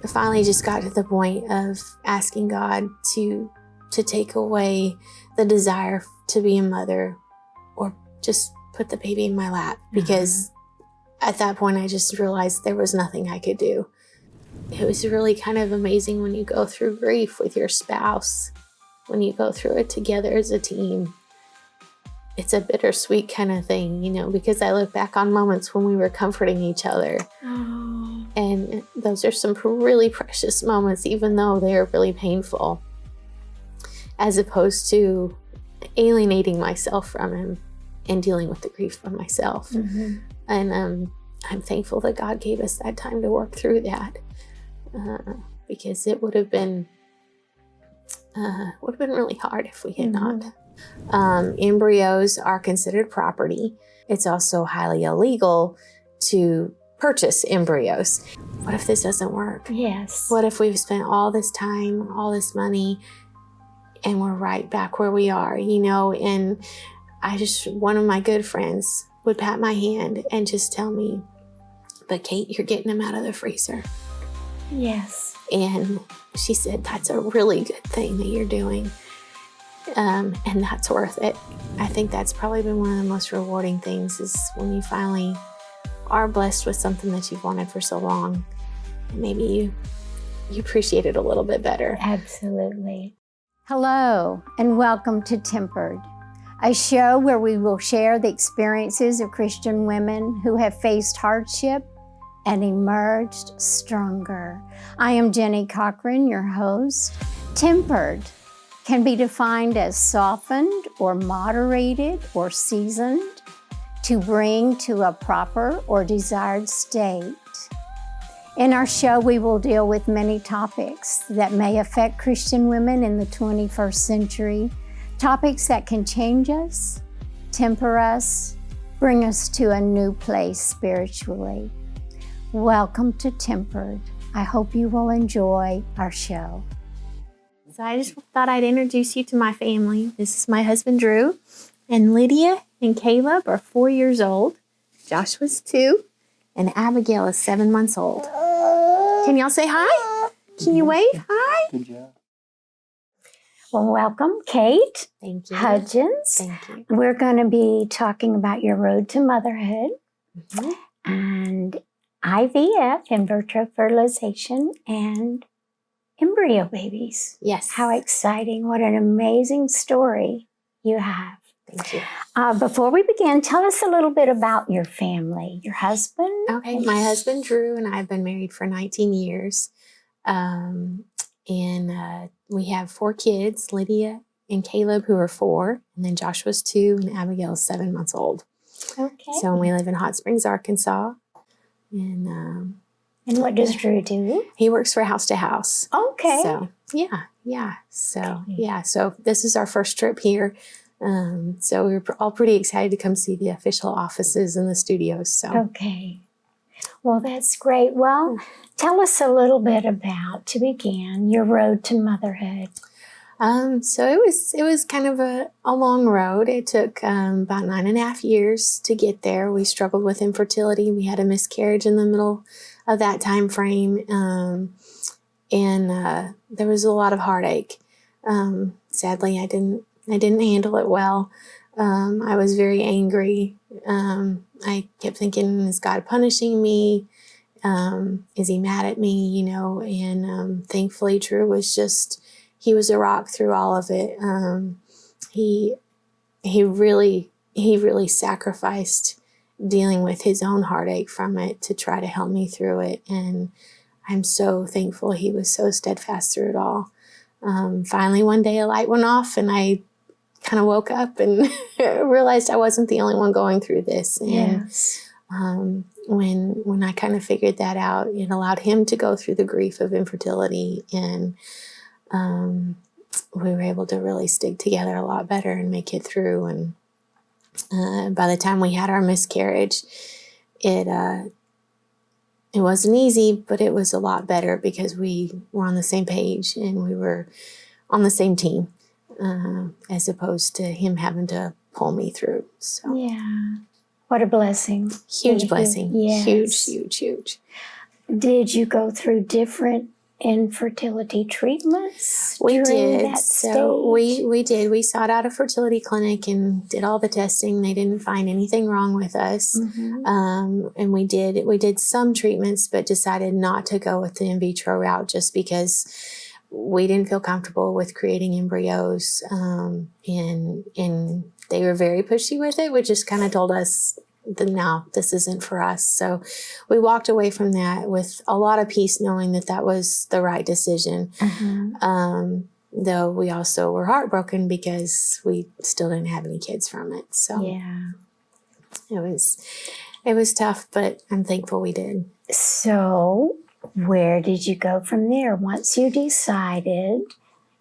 finally just got to the point of asking God to take away the desire to be a mother, or just put the baby in my lap, because at that point I just realized there was nothing I could do. It was really kind of amazing when you go through grief with your spouse, when you go through it together as a team. It's a bittersweet kind of thing, you know, because I look back on moments when we were comforting each other. Oh. And those are some really precious moments, even though they are really painful, as opposed to alienating myself from him and dealing with the grief of myself. Mm-hmm. And I'm thankful that God gave us that time to work through that, because it would have been really hard if we had not. Embryos are considered property. It's also highly illegal to purchase embryos. What if this doesn't work? Yes. What if we've spent all this time, all this money, and we're right back where we are, you know? And one of my good friends would pat my hand and just tell me, but Kate, you're getting them out of the freezer. Yes. And she said, that's a really good thing that you're doing. And that's worth it. I think that's probably been one of the most rewarding things, is when you finally are blessed with something that you've wanted for so long. And maybe you appreciate it a little bit better. Absolutely. Hello, and welcome to Tempered, a show where we will share the experiences of Christian women who have faced hardship and emerged stronger. I am Jenny Cochran, your host. Tempered can be defined as softened or moderated or seasoned to bring to a proper or desired state. In our show, we will deal with many topics that may affect Christian women in the 21st century, topics that can change us, temper us, bring us to a new place spiritually. Welcome to Tempered. I hope you will enjoy our show. So I just thought I'd introduce you to my family. This is my husband, Drew, and Lydia and Caleb are 4 years old. Joshua's 2, and Abigail is 7 months old. Can y'all say hi? Can you wave? Hi. Good job. Well, welcome, Kate. Thank you. Hudgens. Thank you. We're going to be talking about your road to motherhood, and IVF, in vitro fertilization, and embryo babies. Yes. How exciting. What an amazing story you have. Thank you. Before we begin, tell us a little bit about your family, your husband. Okay. My husband, Drew, and I have been married for 19 years. And we have 4 kids, Lydia and Caleb, who are 4, and then Joshua's 2, and Abigail is 7 months old. Okay. So we live in Hot Springs, Arkansas. And what does Drew do? He works for House to House. Okay. So yeah. So this is our first trip here. So we were all pretty excited to come see the official offices and the studios. So okay. Well, that's great. Well, tell us a little bit about, to begin, your road to motherhood. So it was kind of a long road. It took about 9.5 years to get there. We struggled with infertility. We had a miscarriage in the middle of that time frame, and there was a lot of heartache. Sadly, I didn't handle it well. I was very angry. I kept thinking, is God punishing me? Is he mad at me? You know, and thankfully Drew was he was a rock through all of it. He really sacrificed dealing with his own heartache from it to try to help me through it. And I'm so thankful he was so steadfast through it all. Finally, one day a light went off and I kind of woke up and realized I wasn't the only one going through this. And yes. When I kind of figured that out, it allowed him to go through the grief of infertility, and we were able to really stick together a lot better and make it through. And by the time we had our miscarriage, it wasn't easy, but it was a lot better because we were on the same page and we were on the same team, as opposed to him having to pull me through. So yeah, what a blessing! Huge blessing. Yes. Huge. Did you go through different infertility treatments We during did. that So stage? we did. We sought out a fertility clinic and did all the testing. They didn't find anything wrong with us. And we did some treatments, but decided not to go with the in vitro route just because we didn't feel comfortable with creating embryos. And they were very pushy with it, which just kind of told us that no, this isn't for us. So we walked away from that with a lot of peace, knowing that that was the right decision. Though we also were heartbroken because we still didn't have any kids from it. So Yeah. it was tough, but I'm thankful we did. So where did you go from there? Once you decided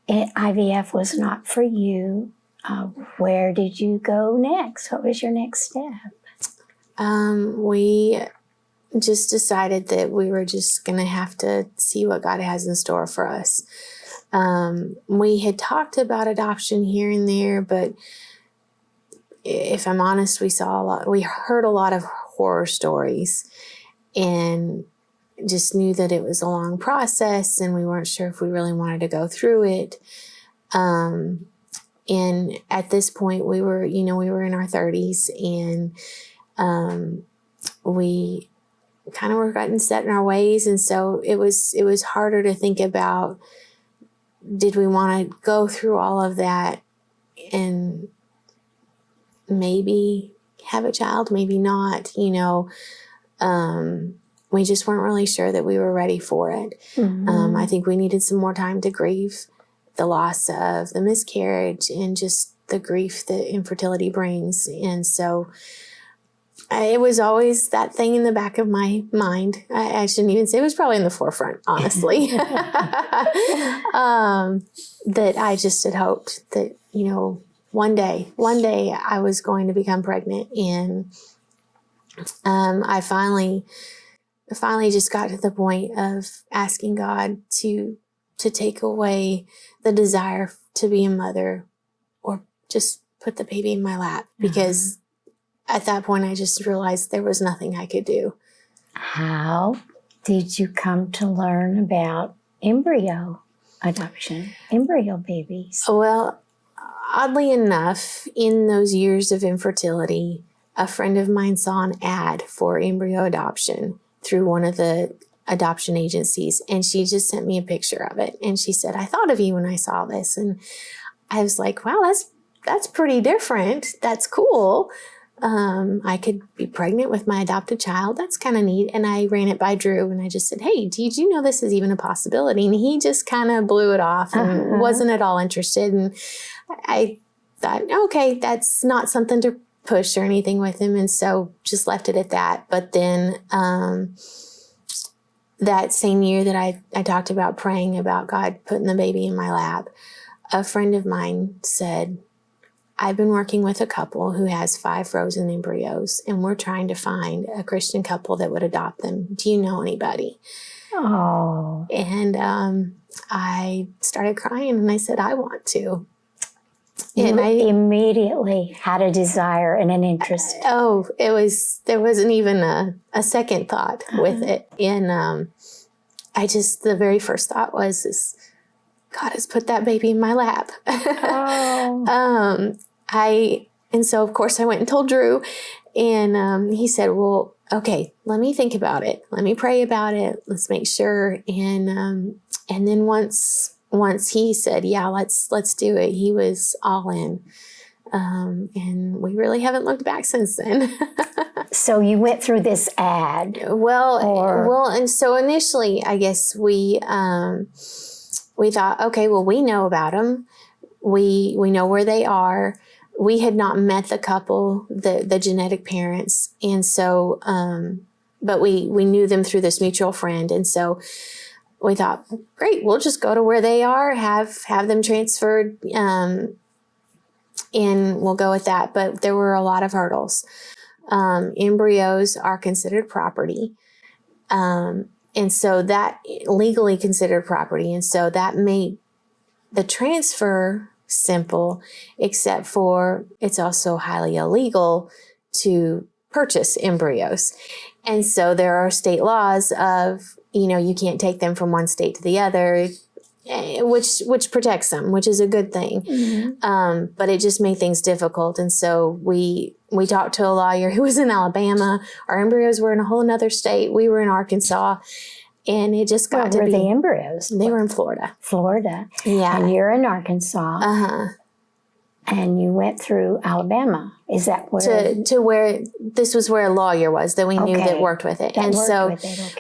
IVF was not for you, where did you go next? What was your next step? We just decided that we were just going to have to see what God has in store for us. We had talked about adoption here and there, but if I'm honest, we heard a lot of horror stories and just knew that it was a long process and we weren't sure if we really wanted to go through it. And at this point we were in our 30s and we kind of were getting set in our ways. And so it was harder to think about, did we want to go through all of that and maybe have a child, maybe not, we just weren't really sure that we were ready for it. I think we needed some more time to grieve the loss of the miscarriage and just the grief that infertility brings. And so it was always that thing in the back of my mind. I shouldn't even say it was probably in the forefront, honestly. That I just had hoped that, one day I was going to become pregnant. And I finally just got to the point of asking God to take away the desire to be a mother or just put the baby in my lap, because at that point I just realized there was nothing I could do. How did you come to learn about embryo adoption, embryo babies? Well, oddly enough, in those years of infertility, a friend of mine saw an ad for embryo adoption through one of the adoption agencies, and she just sent me a picture of it. And she said, I thought of you when I saw this. And I was like, wow, that's pretty different. That's cool. I could be pregnant with my adopted child. That's kind of neat. And I ran it by Drew and I just said, hey, did you know this is even a possibility? And he just kind of blew it off and wasn't at all interested. And I thought, okay, that's not something to push or anything with him. And so just left it at that. But then that same year that I talked about praying about God putting the baby in my lap, a friend of mine said, I've been working with a couple who has 5 frozen embryos, and we're trying to find a Christian couple that would adopt them. Do you know anybody? Oh. And I started crying and I said, I want to. And I immediately had a desire and an interest. There wasn't even a second thought with it. And the very first thought was, God has put that baby in my lap. And so of course I went and told Drew, and he said, well, okay, let me think about it. Let me pray about it. Let's make sure. And then once he said, yeah, let's do it, he was all in. And we really haven't looked back since then. So you went through this ad. Well, and so initially, I guess we thought, okay, well, we know about them. We know where they are. We had not met the couple, the genetic parents. And so, but we knew them through this mutual friend. And so we thought, great, we'll just go to where they are, have them transferred, and we'll go with that. But there were a lot of hurdles. Embryos are considered property. And so that legally considered property. And so that made the transfer simple, except for it's also highly illegal to purchase embryos. And so there are state laws of, you can't take them from one state to the other, which protects them, which is a good thing. Mm-hmm. But it just made things difficult. And so we talked to a lawyer who was in Alabama. Our embryos were in a whole nother state. We were in Arkansas. And it just got to be. Where were the embryos? They were in Florida. Florida. Yeah. And you're in Arkansas. Uh-huh. And you went through Alabama. Is that where? To where, this was where a lawyer was that we knew that worked with it.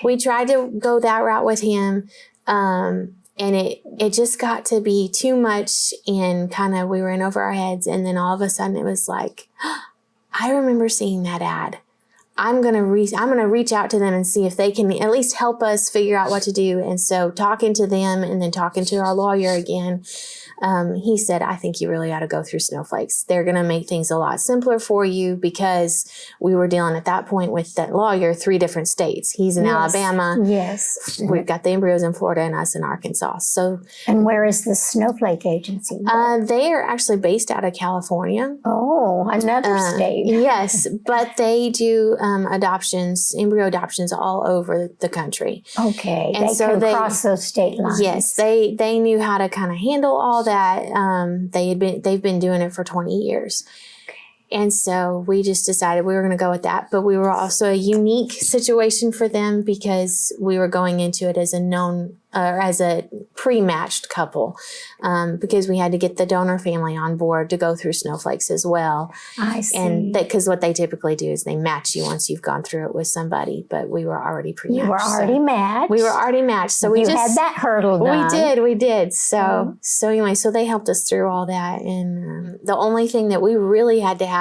We tried to go that route with him. And it just got to be too much, and kind of we were in over our heads. And then all of a sudden it was like, I remember seeing that ad. I'm going to reach out to them and see if they can at least help us figure out what to do. And so talking to them and then talking to our lawyer again, he said, I think you really ought to go through Snowflakes. They're going to make things a lot simpler for you, because we were dealing at that point with that lawyer, 3 different states. He's in Alabama. Yes. We've got the embryos in Florida and us in Arkansas. So, and where is the Snowflake agency? They are actually based out of California. Oh, another state. Yes, but they do embryo adoptions all over the country. Okay, and they can cross those state lines. Yes, they knew how to kind of handle all that. They've been doing it for 20 years. And so we just decided we were going to go with that. But we were also a unique situation for them, because we were going into it as a pre-matched couple, because we had to get the donor family on board to go through Snowflakes as well. I see. And because what they typically do is they match you once you've gone through it with somebody. But we were already pre-matched. You were already matched. We were already matched. So you had that hurdle done. We did. So anyway, so they helped us through all that. And the only thing that we really had to have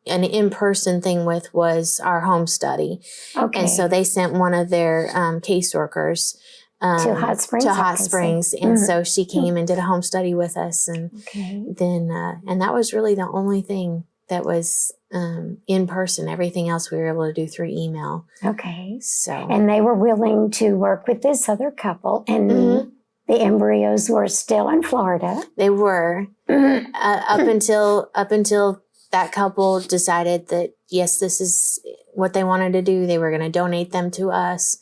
an in-person thing with was our home study. Okay. And so they sent one of their caseworkers to Hot Springs. And so she came and did a home study with us. And then, and that was really the only thing that was in person. Everything else we were able to do through email. Okay. So. And they were willing to work with this other couple, and the embryos were still in Florida. They were up until that couple decided that, yes, this is what they wanted to do. They were going to donate them to us.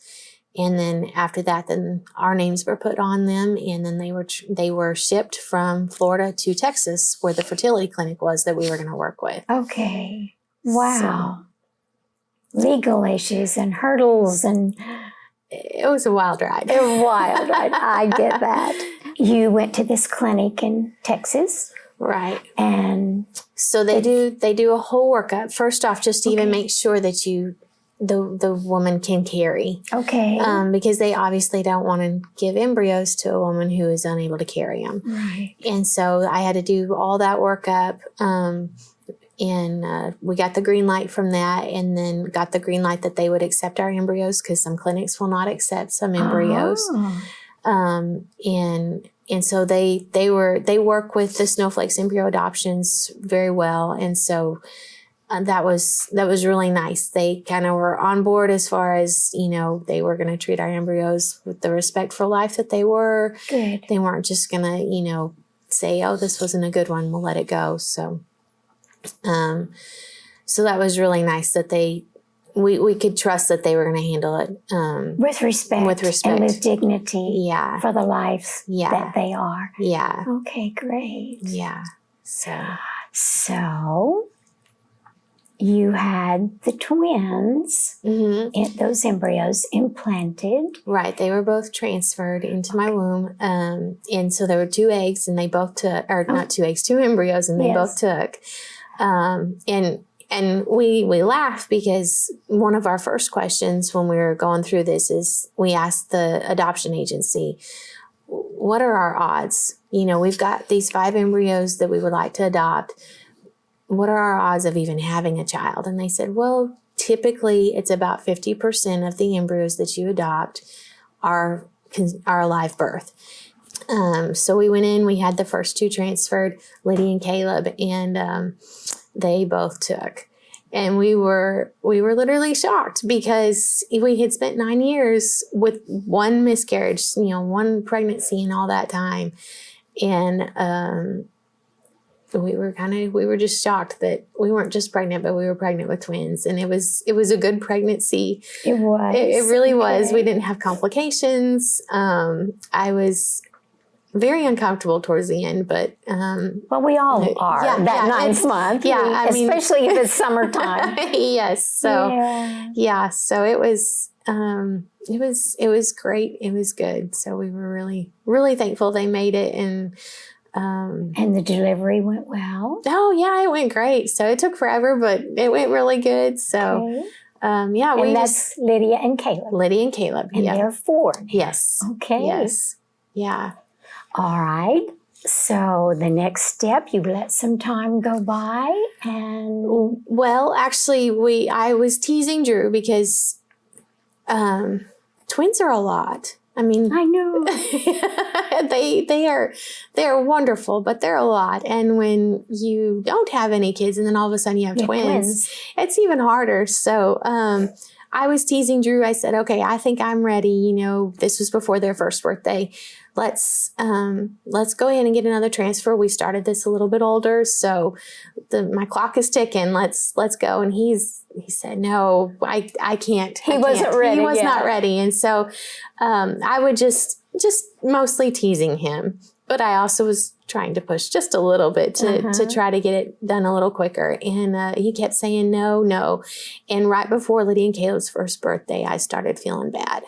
And then after that, then our names were put on them. And then they were shipped from Florida to Texas, where the fertility clinic was that we were going to work with. Okay. Wow. So, legal issues and hurdles, and it was a wild ride. I get that. You went to this clinic in Texas. Right. And so they do a whole workup. First off, just to even make sure that the woman can carry. Okay. Because they obviously don't want to give embryos to a woman who is unable to carry them. Right. And so I had to do all that workup. And we got the green light from that, and then got the green light that they would accept our embryos, because some clinics will not accept some embryos. And so they work with the Snowflakes embryo adoptions very well. And so that was really nice. They kind of were on board as far as, they were going to treat our embryos with the respectful life that they were. Good. They weren't just going to, say, oh, this wasn't a good one, we'll let it go. So, so that was really nice that we could trust that they were going to handle it with respect and with dignity. Yeah. For the lives that they are. Yeah. Okay, great. Yeah. So you had the twins, those embryos implanted. Right. They were both transferred into my womb. And so there were 2 eggs, and they both took, or not 2 eggs, 2 embryos, and they both took. And we laugh, because one of our first questions when we were going through this is we asked the adoption agency, what are our odds? We've got these 5 embryos that we would like to adopt. What are our odds of even having a child? And they said, well, typically it's about 50% of the embryos that you adopt are a live birth. So we went in, we had the first 2 transferred, Lydia and Caleb, and they both took. And we were literally shocked, because we had spent 9 years with 1 miscarriage, 1 pregnancy and all that time. And we were just shocked that we weren't just pregnant, but we were pregnant with twins. And it was a good pregnancy. It was. It really was. We didn't have complications. I was very uncomfortable towards the end, but well, we all are that ninth month. Yeah, especially if it's summertime. Yes. So so it was great. It was good. So we were really, really thankful they made it. And the delivery went well? Oh, yeah, it went great. So it took forever, but it went really good. So, and that's Lydia and Caleb. Lydia and Caleb, and they're 4 now. Yes. Okay. Yes. Yeah. All right. So the next step, you let some time go by and... Well, actually, I was teasing Drew because twins are a lot. I mean, I know. they are wonderful, but they're a lot. And when you don't have any kids and then all of a sudden you have twins, it's even harder. So I was teasing Drew. I said, okay, I think I'm ready. You know, this was before their first birthday. Let's go ahead and get another transfer. We started this a little bit older, so my clock is ticking. Let's go. And he said, no, I can't. He wasn't ready. He was not ready. And so I would just mostly teasing him, but I also was trying to push just a little bit to try to get it done a little quicker. And he kept saying no. And right before Lydia and Caleb's first birthday, I started feeling bad.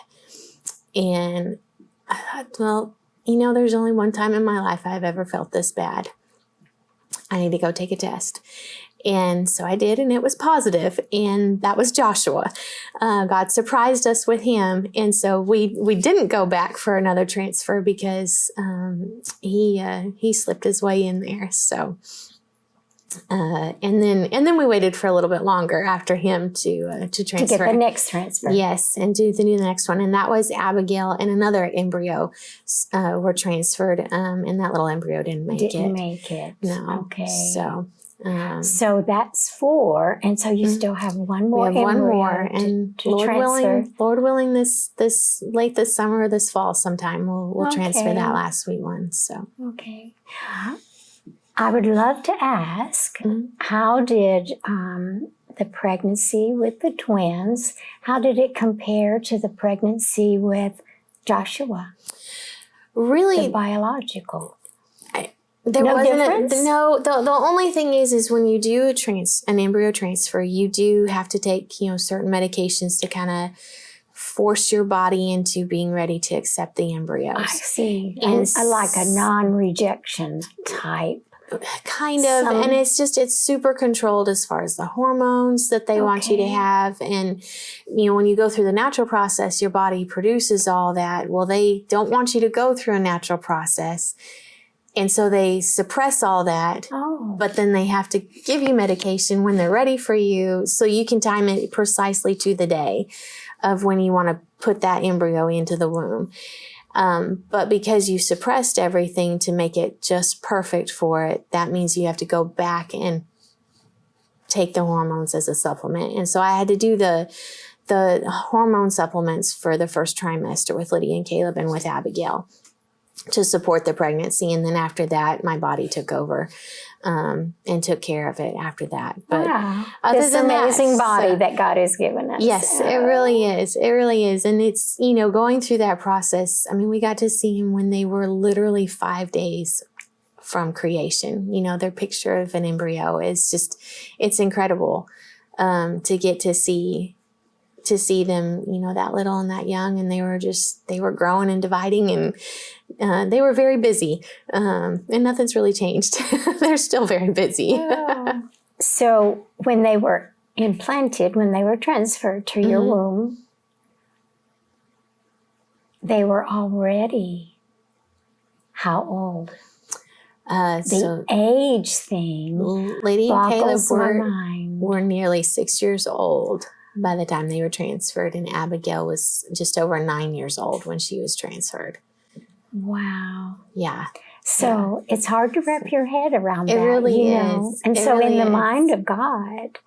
And I thought, well, you know, there's only one time in my life I've ever felt this bad. I need to go take a test. And so I did, and it was positive, and that was Joshua. God surprised us with him, and so we didn't go back for another transfer because he slipped his way in there. So and then we waited for a little bit longer after him to transfer. To get the next transfer. Yes, and do the next one. And that was Abigail and another embryo were transferred, and that little embryo didn't make it. No. Okay. So that's 4, and so you still have one more. We have one more, and Lord willing, this late this summer or this fall sometime we'll transfer that last sweet one. So okay. I would love to ask, how did the pregnancy with the twins, how did it compare to the pregnancy with Joshua? Really? The biological. There no wasn't difference? The only thing is when you do an embryo transfer, you do have to take, certain medications to kind of force your body into being ready to accept the embryos. I see. And like a non-rejection type. Kind of, and it's super controlled as far as the hormones that they want you to have. And, when you go through the natural process, your body produces all that. Well, they don't want you to go through a natural process. And so they suppress all that, but then they have to give you medication when they're ready for you so you can time it precisely to the day of when you want to put that embryo into the womb. But because you suppressed everything to make it just perfect for it, that means you have to go back and take the hormones as a supplement. And so I had to do the hormone supplements for the first trimester with Lydia and Caleb and with Abigail to support the pregnancy. And then after that, my body took over and took care of it after that. But this amazing body that God has given us. Yes, it really is. It really is. And it's, going through that process. I mean, we got to see him when they were literally 5 days from creation. Their picture of an embryo is just, it's incredible to get to see them, that little and that young, and they were growing and dividing, and they were very busy, and nothing's really changed. They're still very busy. So when they were implanted, when they were transferred to your womb, they were already how old? The age thing Lady and Caleb my were nearly 6 years old by the time they were transferred, and Abigail was just over 9 years old when she was transferred. Wow. Yeah. So it's hard to wrap your head around that. It really is. And so in the mind of God,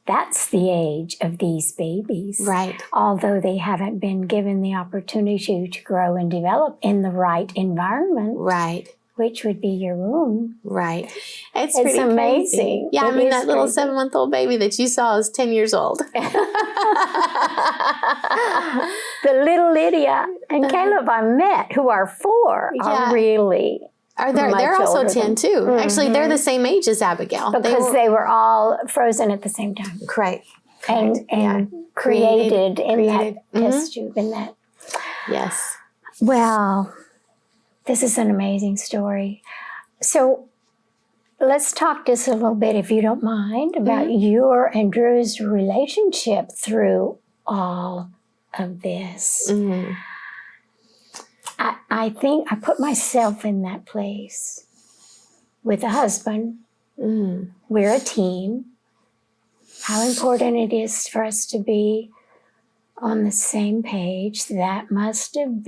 that's the age of these babies. Right. Although they haven't been given the opportunity to grow and develop in the right environment. Right. which would be your womb. Right. It's It's pretty amazing. crazy. Yeah, It I mean, is that little crazy. 7-month-old baby that you saw is 10 years old. The little Lydia and Caleb I met, who are 4, Yeah. are really They're much also older 10 than- too. Actually, they're the same age as Abigail. because they were all frozen at the same time. Correct. And created in that test tube. In that. Yes. Well, this is an amazing story. So let's talk just a little bit, if you don't mind, about your and Drew's relationship through all of this. Mm-hmm. I think I put myself in that place with a husband. Mm-hmm. We're a team. How important it is for us to be on the same page. That must have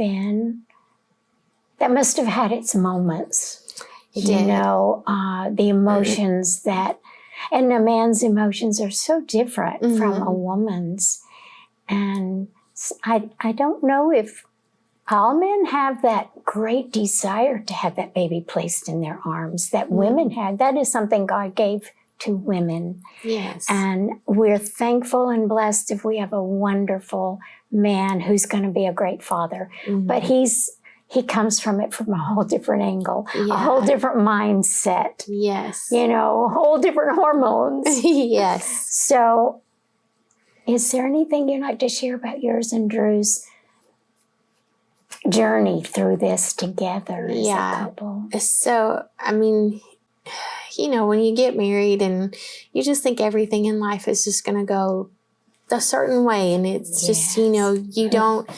had its moments. It You did. know, the emotions and a man's emotions are so different from a woman's. And I don't know if all men have that great desire to have that baby placed in their arms that women had. That is something God gave to women. Yes. And we're thankful and blessed if we have a wonderful man who's going to be a great father. But he comes from it from a whole different angle, a whole different mindset. Yes. You know, whole different hormones. Yes. So is there anything you'd like to share about yours and Drew's journey through this together as a couple? So, I mean, you know, when you get married and you just think everything in life is just going to go a certain way, and it's just, you know, you don't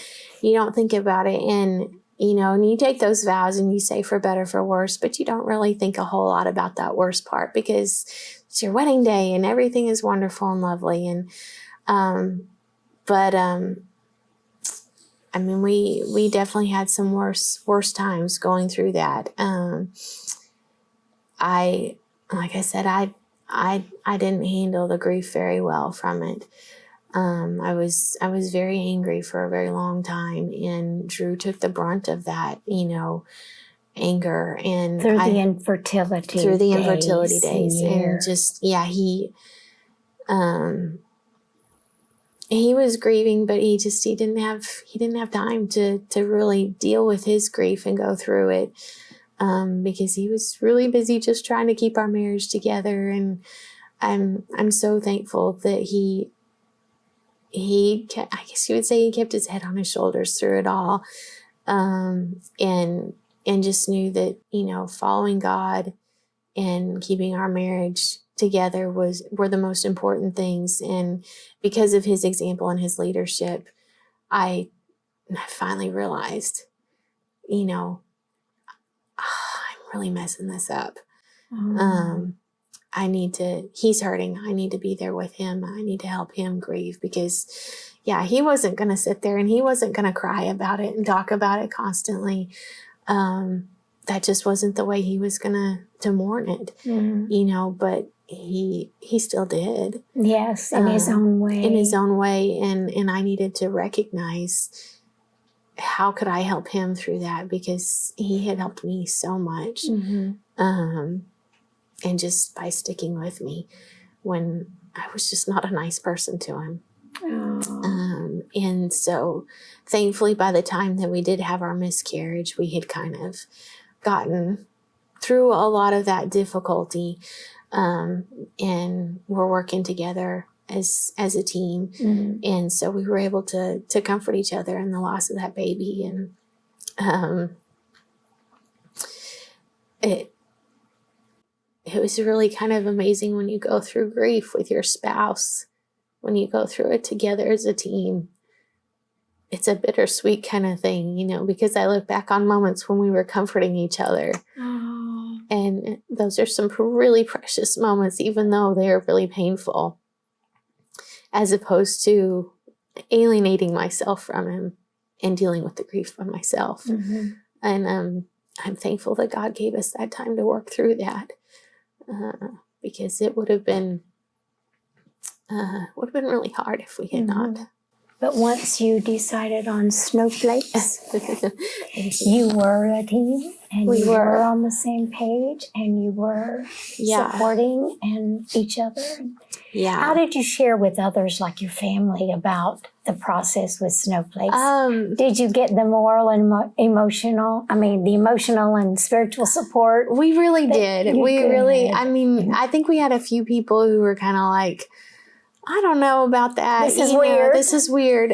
think about it, and you know, and you take those vows and you say for better, for worse, but you don't really think a whole lot about that worst part because it's your wedding day and everything is wonderful and lovely. And, I mean, we definitely had some worse times going through that. Like I said, I didn't handle the grief very well from it. I was very angry for a very long time, and Drew took the brunt of that, you know, anger and through the infertility days, and just he was grieving, but he didn't have time to really deal with his grief and go through it, because he was really busy just trying to keep our marriage together. And I'm so thankful that he kept, I guess you would say, he kept his head on his shoulders through it all, and just knew that, you know, following God and keeping our marriage together were the most important things. And because of his example and his leadership, I finally realized, you know, I'm really messing this up. He's hurting. I need to be there with him. I need to help him grieve, because he wasn't going to sit there and he wasn't going to cry about it and talk about it constantly. That just wasn't the way he was going to mourn it, you know, but he still did. Yes. In his own way. In his own way. And I needed to recognize how could I help him through that, because he had helped me so much. And just by sticking with me when I was just not a nice person to him. And so thankfully, by the time that we did have our miscarriage, we had kind of gotten through a lot of that difficulty, and we're working together as a team. And so we were able to comfort each other in the loss of that baby. And it was really kind of amazing when you go through grief with your spouse, when you go through it together as a team. It's a bittersweet kind of thing, you know, because I look back on moments when we were comforting each other. And those are some really precious moments, even though they are really painful, as opposed to alienating myself from him and dealing with the grief by myself. And I'm thankful that God gave us that time to work through that, because it would have been really hard if we had not. But once you decided on snowflakes, you were a team And We you were. were on the same page, and you were supporting and each other. Yeah. How did you share with others, like your family, about the process with snowflakes? Did you get the moral and the emotional and spiritual support? We really did. We good. really, I think we had a few people who were kind of like, I don't know about that. This is weird. This is weird.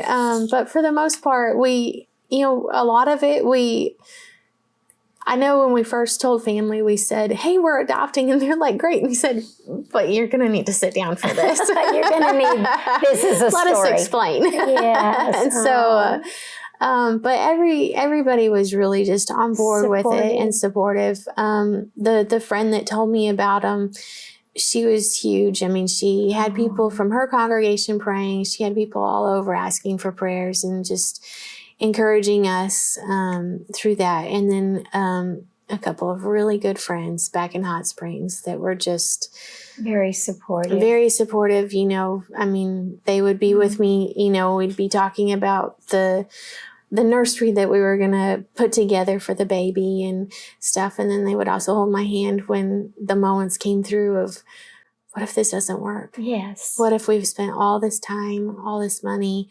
But for the most part, a lot of it, I know when we first told family, we said, hey, we're adopting. And they're like, great. And we said, but you're going to need to sit down for this. You're going to need, this is a Let story. us explain. Yes. And so, but everybody was really just on board with it and supportive. The friend that told me about them, she was huge. I mean, she had people from her congregation praying. She had people all over asking for prayers and just encouraging us through that. And then a couple of really good friends back in Hot Springs that were just very supportive. Very supportive. They would be with me, we'd be talking about the nursery that we were going to put together for the baby and stuff. And then they would also hold my hand when the moments came through of, what if this doesn't work? Yes. What if we've spent all this time, all this money,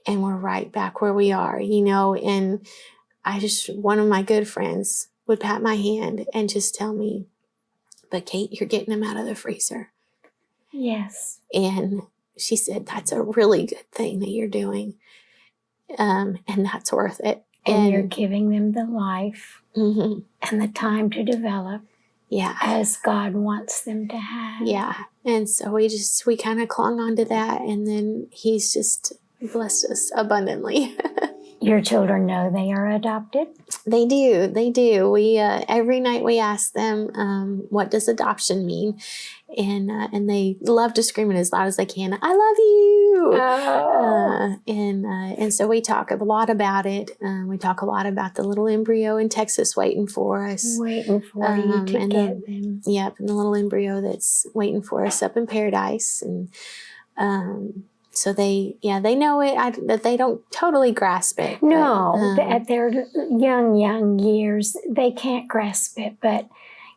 and we're right back where we are, And one of my good friends would pat my hand and just tell me, but Kate, you're getting him out of the freezer. Yes. And she said, that's a really good thing that you're doing. And that's worth it. And you're giving them the life and the time to develop as God wants them to have. Yeah. And so we kind of clung on to that. And then he's just blessed us abundantly. Your children know they are adopted? They do. We every night we ask them, what does adoption mean? And they love to scream it as loud as they can. I love you. Oh. And so we talk a lot about it. We talk a lot about the little embryo in Texas waiting for us. Waiting for you to get them. Yep, and the little embryo that's waiting for us up in paradise. And so they know it, that they don't totally grasp it. No, at their young years, they can't grasp it, but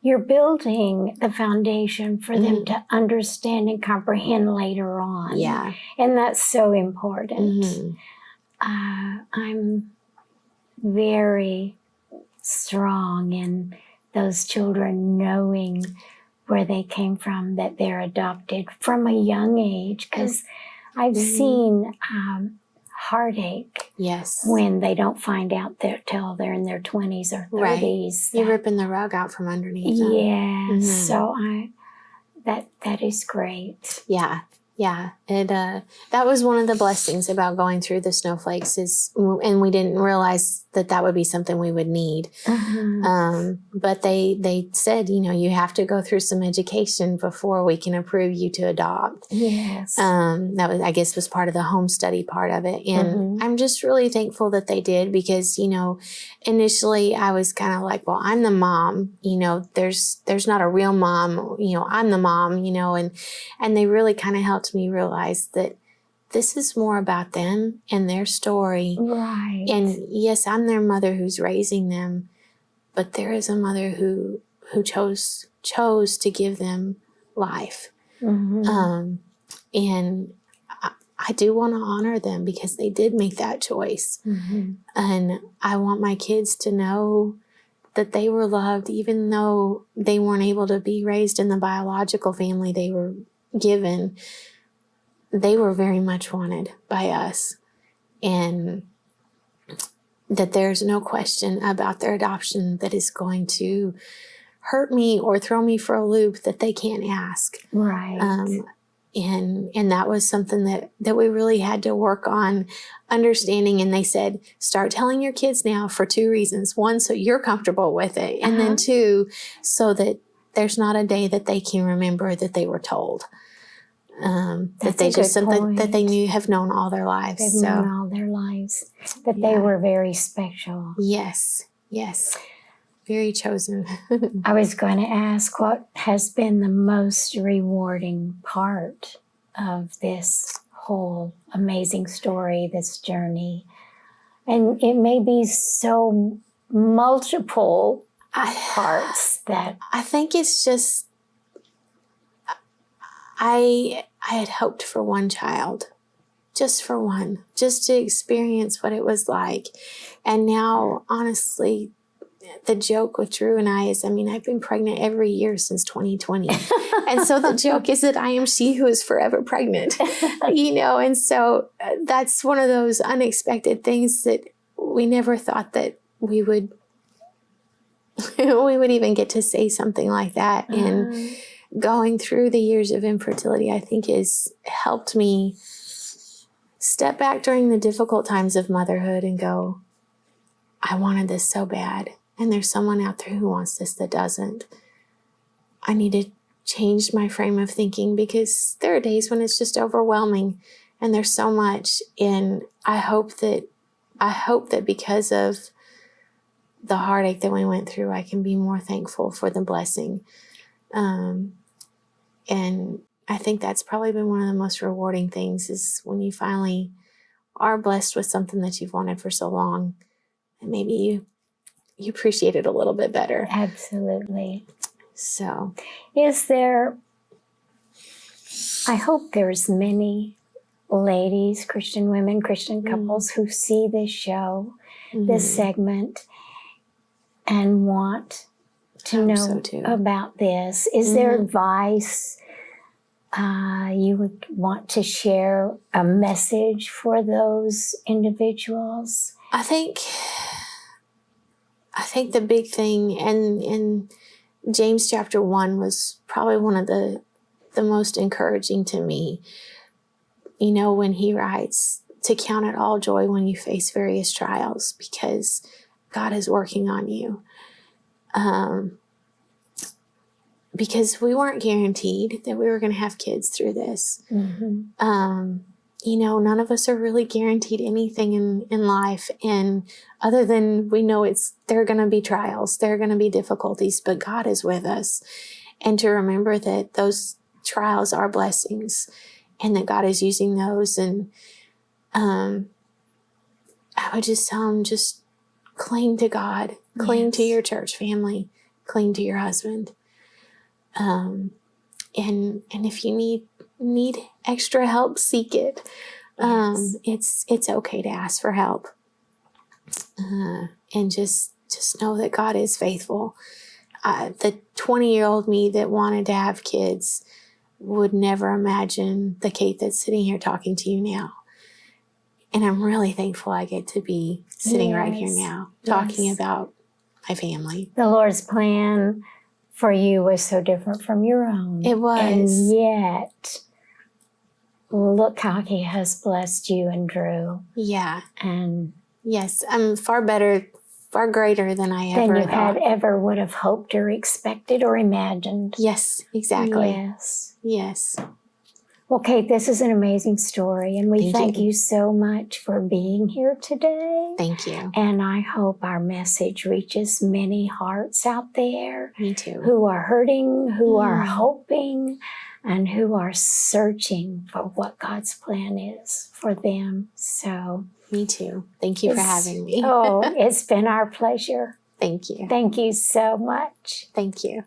you're building the foundation for them to understand and comprehend later on. Yeah. And that's so important. I'm very strong in those children knowing where they came from, that they're adopted from a young age, because I've seen heartache when they don't find out till they're in their 20s or 30s. Right. You're ripping the rug out from underneath them. Yeah. So that is great. Yeah. Yeah. That was one of the blessings about going through the snowflakes and we didn't realize that would be something we would need. But they said, you have to go through some education before we can approve you to adopt. Yes. That was, I guess, was part of the home study part of it. And I'm just really thankful that they did because, initially I was kind of like, well, I'm the mom, there's not a real mom, I'm the mom, and they really kind of helped me realize that this is more about them and their story. Right. And yes, I'm their mother who's raising them, but there is a mother who chose to give them life. And I do want to honor them because they did make that choice. And I want my kids to know that they were loved, even though they weren't able to be raised in the biological family they were given. They were very much wanted by us, and that there's no question about their adoption that is going to hurt me or throw me for a loop that they can't ask. Right. And that was something that we really had to work on understanding. And they said, start telling your kids now for 2 reasons. 1, so you're comfortable with it. And then 2, so that there's not a day that they can remember that they were told. That they just something that they have known all their lives. They've known all their lives. That they were very special. Yes. Very chosen. I was going to ask, what has been the most rewarding part of this whole amazing story, this journey? And it may be so multiple parts that... I think it's just, I had hoped for one child, just for one, just to experience what it was like. And now, honestly, the joke with Drew and I is, I mean, I've been pregnant every year since 2020. And so the joke is that I am she who is forever pregnant, you know? And so that's one of those unexpected things that we never thought that we would even get to say something like that. And going through the years of infertility, I think has helped me step back during the difficult times of motherhood and go, I wanted this so bad. And there's someone out there who wants this that doesn't. I need to change my frame of thinking, because there are days when it's just overwhelming and there's so much. And I hope that because of the heartache that we went through, I can be more thankful for the blessing. And I think that's probably been one of the most rewarding things, is when you finally are blessed with something that you've wanted for so long, and maybe you appreciate it a little bit better. Absolutely. So, I hope there's many ladies, Christian women, Christian couples who see this show, this segment, and want to know about this. Is there advice you would want to share, a message for those individuals? I think the big thing, and in James chapter 1 was probably one of the most encouraging to me, you know, when he writes to count it all joy when you face various trials, because God is working on you. Because we weren't guaranteed that we were going to have kids through this. You know, none of us are really guaranteed anything in life. And other than we know there are going to be trials, there are going to be difficulties, but God is with us. And to remember that those trials are blessings and that God is using those. And I would just tell them, just cling to God, cling to your church family, cling to your husband. And if you need extra help, seek it. It's okay to ask for help. And just know that God is faithful. The 20-year-old me that wanted to have kids would never imagine the Kate that's sitting here talking to you now. And I'm really thankful I get to be sitting right here now, talking about my family. The Lord's plan for you was so different from your own. It was. And yet, look how He has blessed you and Drew. Yeah. And yes, I'm far greater than I ever than you thought. had ever would have hoped or expected or imagined. Yes, exactly. Yes. Well, Kate, this is an amazing story, and we thank you so much for being here today. Thank you. And I hope our message reaches many hearts out there. Me too. Who are hurting, who are hoping, and who are searching for what God's plan is for them. So, me too. Thank you for having me. Oh, it's been our pleasure. Thank you. Thank you so much. Thank you.